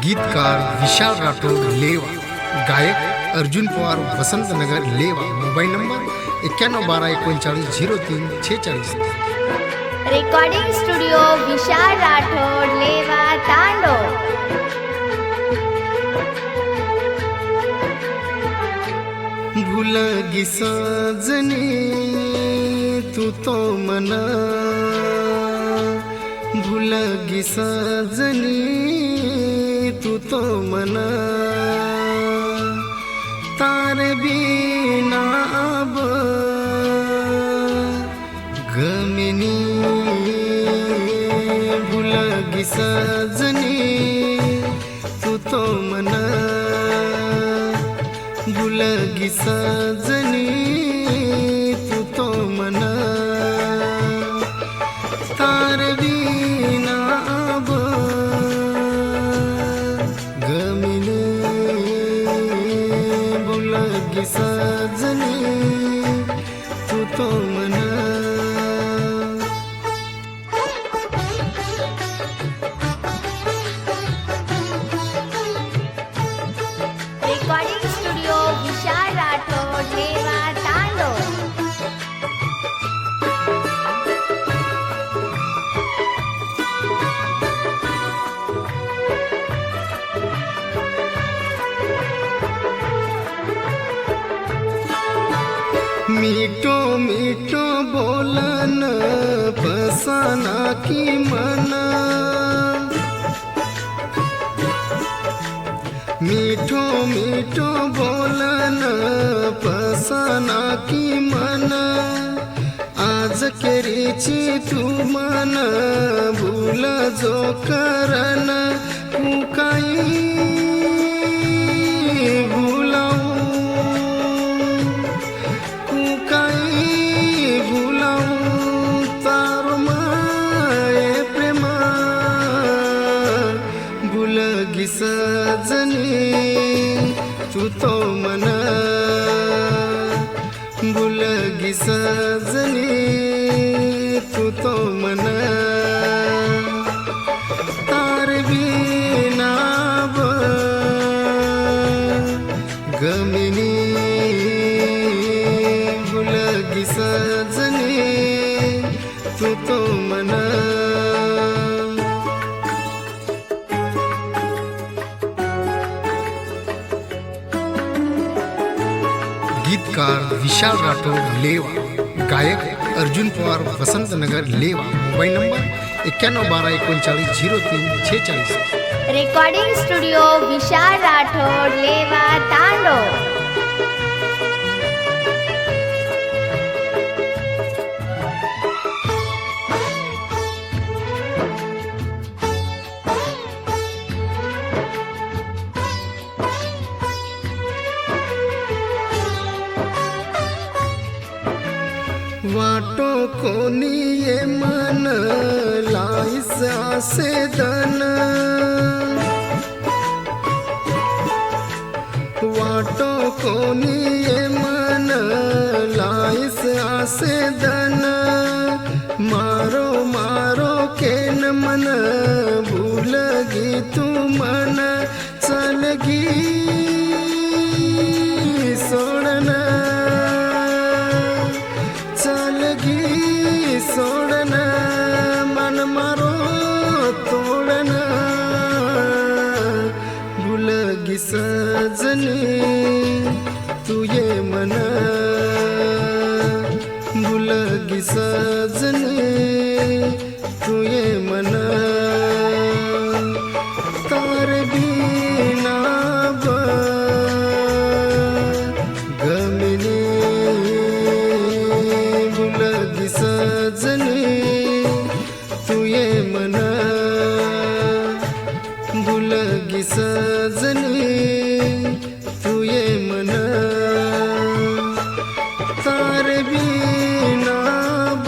गीतकार विशाल राठोड लेवा, गायक अर्जुन पवार वसंतनगर लेवा, मोबाईल नंबर 9112390346। रेकॉर्डिंग स्टुडिओ विशाल राठोड लेवा तांडो। भूलगी सजनी तू तो मना, भूलगी सजनी तू तो मना, तारे बिना अब गमिनी, भूलगी सजनी तू तो मना, भूलगी सजनी तू तो मना, तार बिना अब गमिनी, भूलगी सजनी तू तो मना। रेकॉर्डिंग स्टुडिओ विशाल राठोड लेवा तांडो। मीठो मीठो बोलन फसाना की मना, मीठो मीठो बोलन फसाना की मना, आज केरीची तू मन भूल जो करन काही भूलाऊ, काही भूलाऊ तार माये प्रेमा, भूलगी सजनी तू तो मना, भूलगी सजनी तू तो मना, तार बिना अब गमिनी, भूलगी सजनी तू तो मना। गीतकार विशाल राठोड लेवा, गायक अर्जुन पवार वसंतनगर लेवा, मोबाईल नंबर 9112390346। रेकॉर्डिंग स्टुडिओ विशाल राठोड लेवा तांडो। वाटो कोणी ये मन लाईस आसे दन, वाटो कोणी ये मन लाईस आसे दन, मारो मारो केन मन भूलगी तू मन, चलगी सोडना, चलगी सोडना, मन मारो तोडना, भूलगी सजनी तू ये मना, भूलगी सजनी तू ये मना, तार बिना अब गमिनी, भूलगी सजनी तू ये मना, भूलगी सजनी तू ये मना, तार बिना अब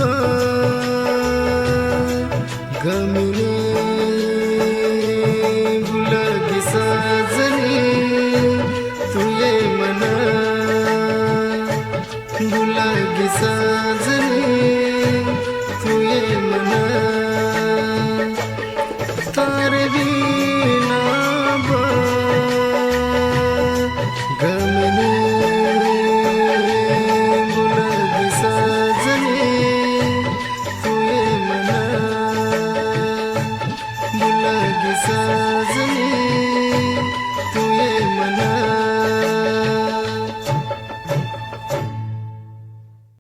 लागी सजनी तू ये मना